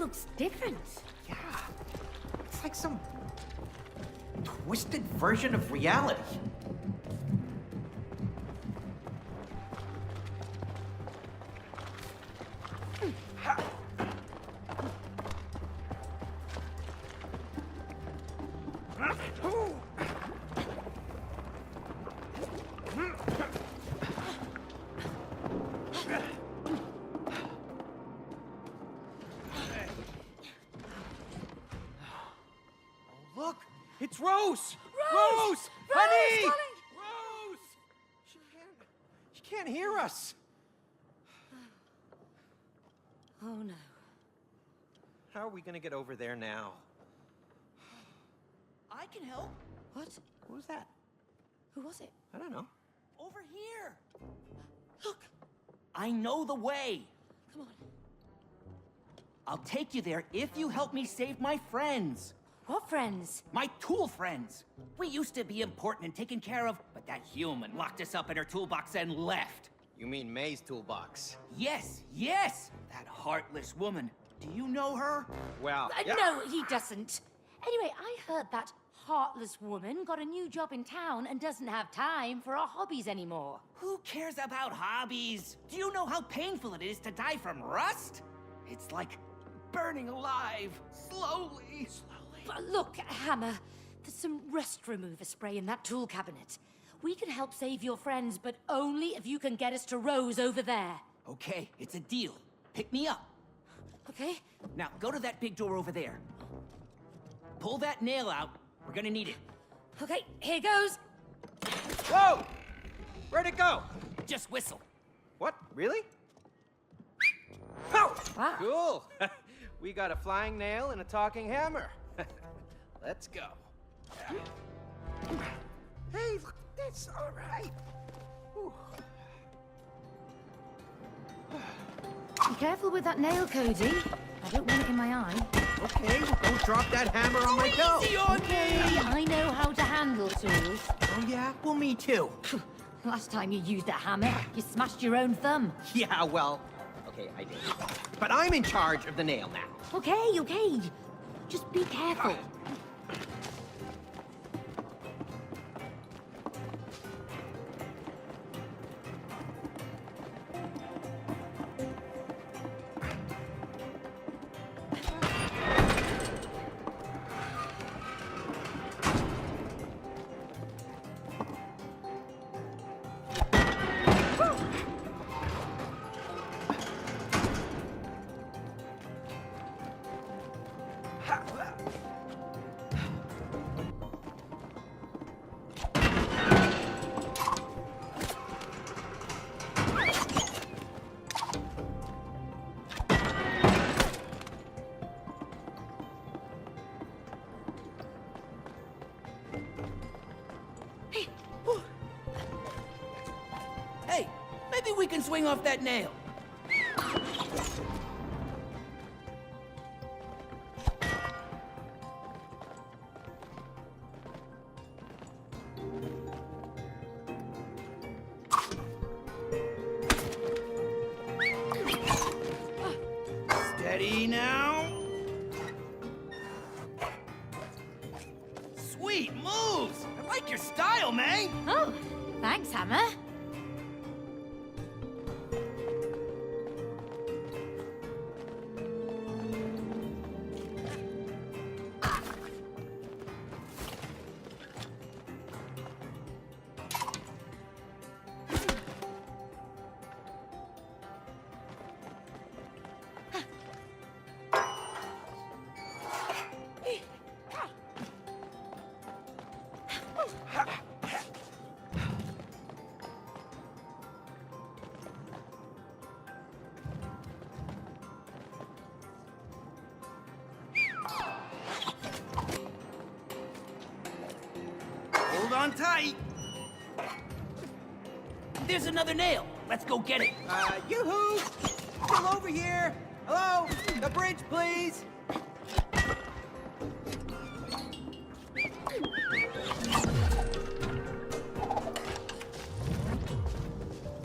looks different. Yeah. It's like some twisted version of reality. Look, it's Rose! Rose! Honey! Darling! Rose! She can't hear us. Oh no. How are we gonna get over there now? I can help. What? What was that? Who was it? I don't know. Over here. Look! I know the way. Come on. I'll take you there if you help me save my friends. What friends? My tool friends. We used to be important and taken care of, but that human locked us up in her toolbox and left. You mean May's toolbox? Yes, yes! That heartless woman. Do you know her? Well, yeah. No, he doesn't. Anyway, I heard that heartless woman got a new job in town and doesn't have time for our hobbies anymore. Who cares about hobbies? Do you know how painful it is to die from rust? It's like burning alive, slowly. Look, Hammer, there's some rust remover spray in that tool cabinet. We can help save your friends, but only if you can get us to Rose over there. Okay, it's a deal. Pick me up. Okay? Now, go to that big door over there. Pull that nail out. We're gonna need it. Okay, here goes. Whoa! Where'd it go? Just whistle. What? Really? Oh! Wow. Cool. We got a flying nail and a talking hammer. Let's go. Hey, look, that's all right. Whew. Be careful with that nail, Cody. I don't want it in my eye. Okay, well, don't drop that hammer on my toe. Easy on Okay, me! I know how to handle tools. Oh, yeah? Well, me too. Last time you used a hammer, you smashed your own thumb. Yeah, well, okay, I did. But I'm in charge of the nail now. Okay. Just be careful. Hey, maybe we can swing off that nail. Steady now. Sweet moves. I like your style, May. Oh, thanks, Hammer. Hold on tight. There's another nail. Let's go get it. Yoo-hoo! Still over here. Hello? The bridge, please.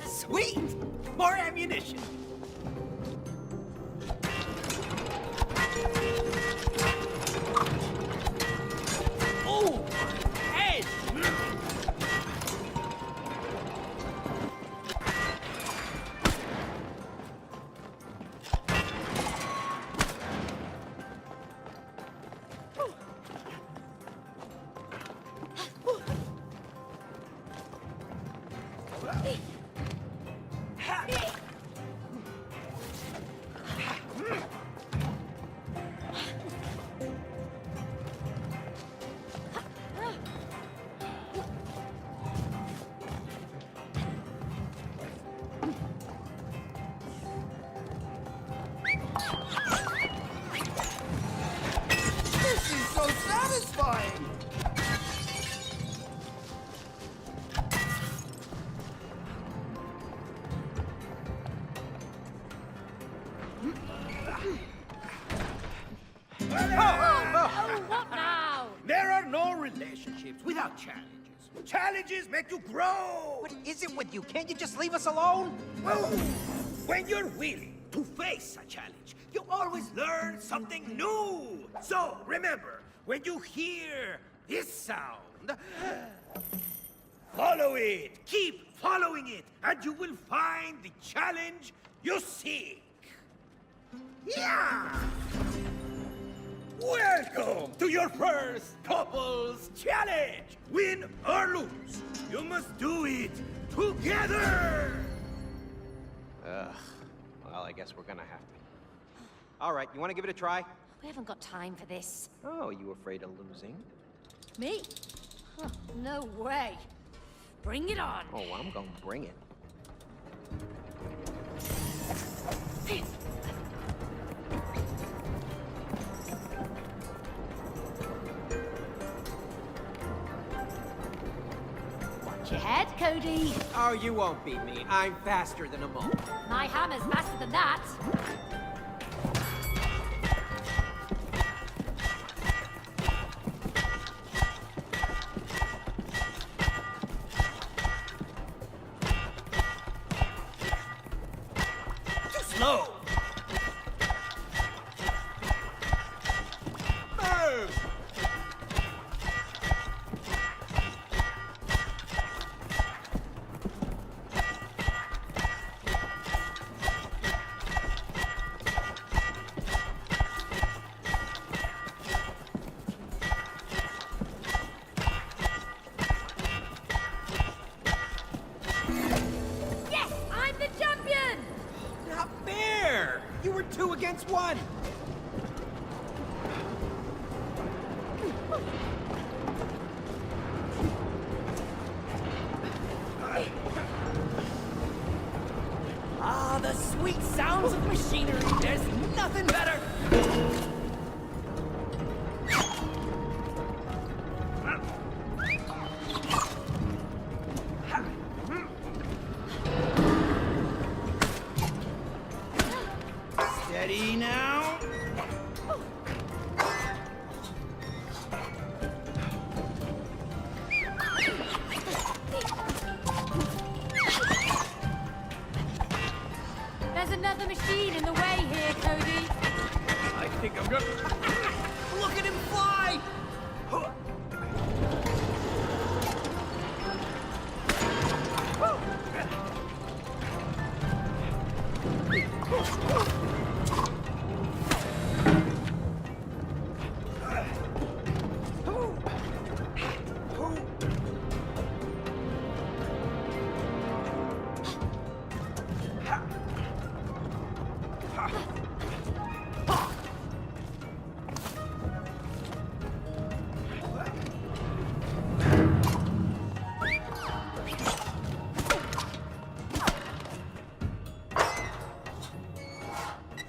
Sweet! More ammunition. Oh, what now? There are no relationships without challenges. Challenges make you grow. What is it with you? Can't you just leave us alone? Oh, when you're willing to face a challenge, you always learn something new. So remember, when you hear this sound, follow it. Keep following it, and you will find the challenge you seek. Yeah! Welcome to your first couples challenge! Win or lose, you must do it together! Ugh. Well, I guess we're gonna have to. All right, you want to give it a try? We haven't got time for this. Oh, you afraid of losing? Me? Huh, no way. Bring it on. Oh, I'm gonna bring it. Watch your head, Cody. Oh, you won't beat me. I'm faster than a mole. My hammer's faster than that. Too slow! Move! Yes, I'm the champion! Not fair! You were 2 against 1. Ah, the sweet sounds of machinery. There's nothing better. Steady now. There's another machine in the way here, Cody. I think I'm gonna... Look at him fly.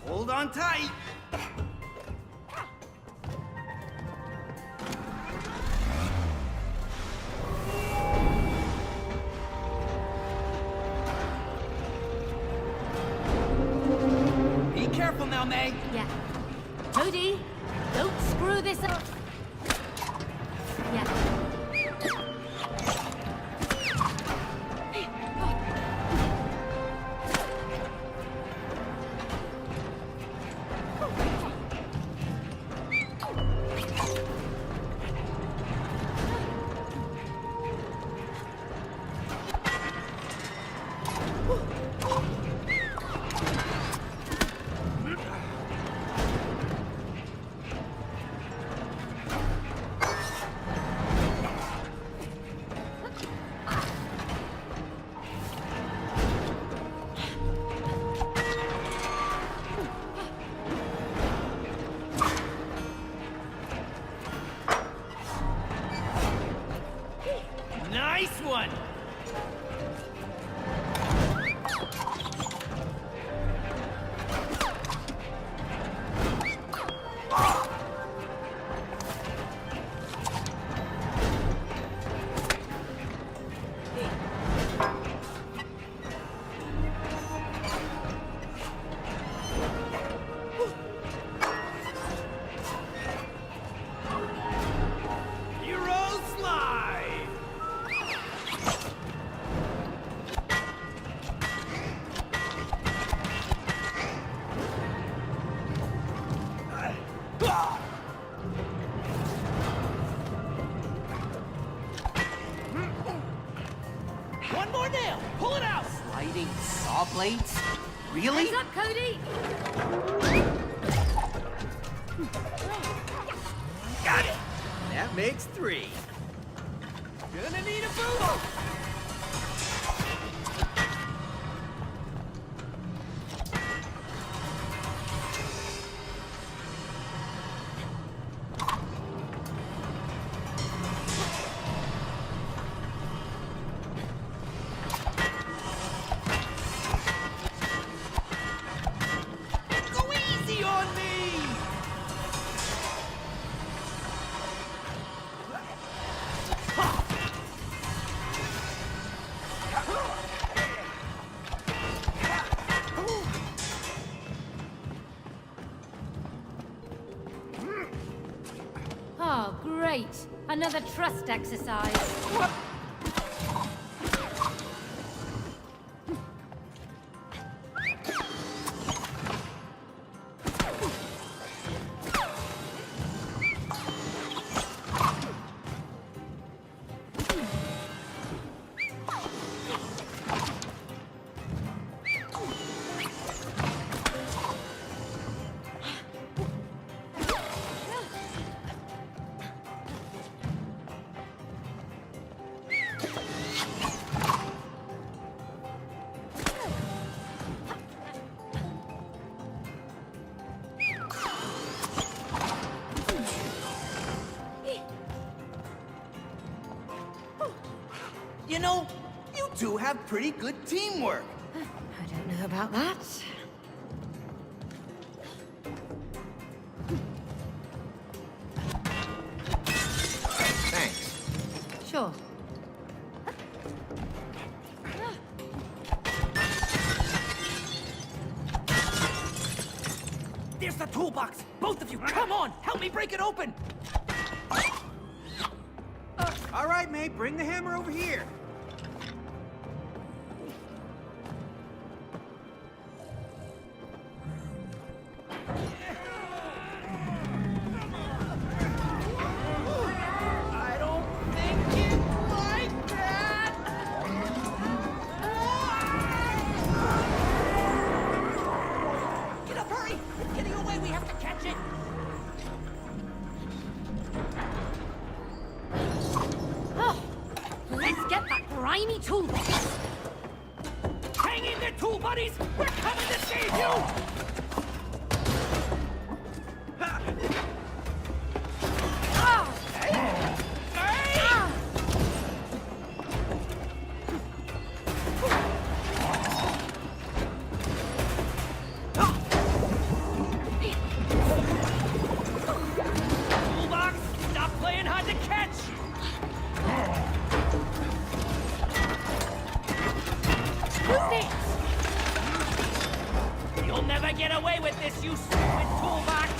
Hold on tight. Be careful now, Meg. Yeah. Cody, don't screw this up. Yeah. One more nail! Pull it out! Sliding saw blades? Really? Hands up, Cody! Got it! That makes 3. Gonna need a boot! Go easy on me! Oh, great. Another trust exercise. You know, you two have pretty good teamwork. I don't know about that. Thanks. Sure. There's the toolbox! Both of you, come on! Help me break it open! All right, mate, bring the hammer over here. I don't think it like that! Get up, hurry! It's getting away, we have to catch it! Oh, let's get that grimy toolbox. Hang in there, tool buddies! We're coming to save you! Ah! Hey! Ah! Toolbox, stop playing hard to catch! Who's it? You'll never get away with this, you stupid toolbox!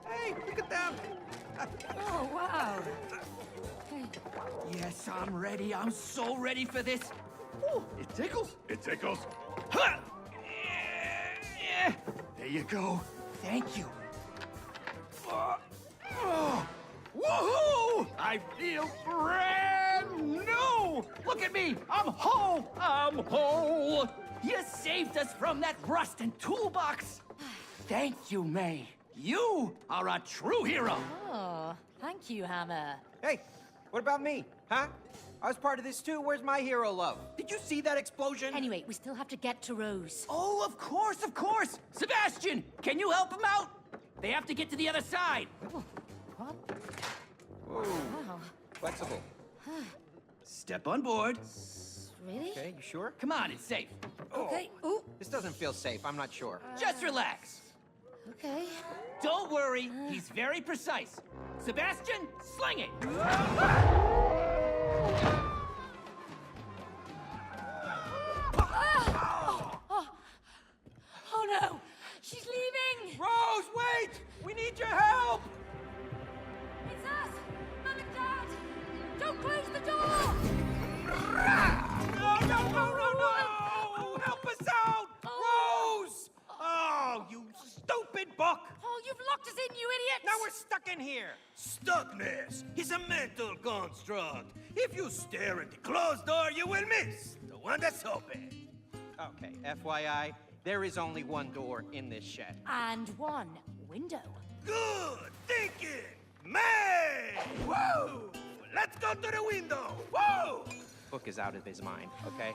Hey, look at them! Oh, wow. Yes, I'm ready. I'm so ready for this. Ooh, it tickles. It tickles. Huh. There you go. Thank you. Woohoo! I feel brand new! Look at me! I'm whole! I'm whole! You saved us from that rust and toolbox! Thank you, May. You are a true hero! Oh, thank you, Hammer. Hey, what about me? Huh? I was part of this too. Where's my hero love? Did you see that explosion? Anyway, we still have to get to Rose. Oh, of course, of course! Sebastian, can you help him out? They have to get to the other side. What? Whoa, Wow. flexible. Step on board. Really? Okay, you sure? Come on, it's safe. Okay. Ooh. This doesn't feel safe. I'm not sure. Just relax. Okay. Don't worry, he's very precise. Sebastian, sling it! Oh no! She's leaving! Rose, wait! We need your help! It's us! Mom and Dad! Don't close the door! No! Help us out! Rose! Oh, you stupid book! Oh, you've locked us in, you idiots! Now we're stuck in here! Stuckness is a mental construct. If you stare at the closed door, you will miss the one that's open. Okay, FYI, there is only one door in this shed. And one window. Good thinking, May! Woo! Let's go to the window. Woo! Book is out of his mind, okay?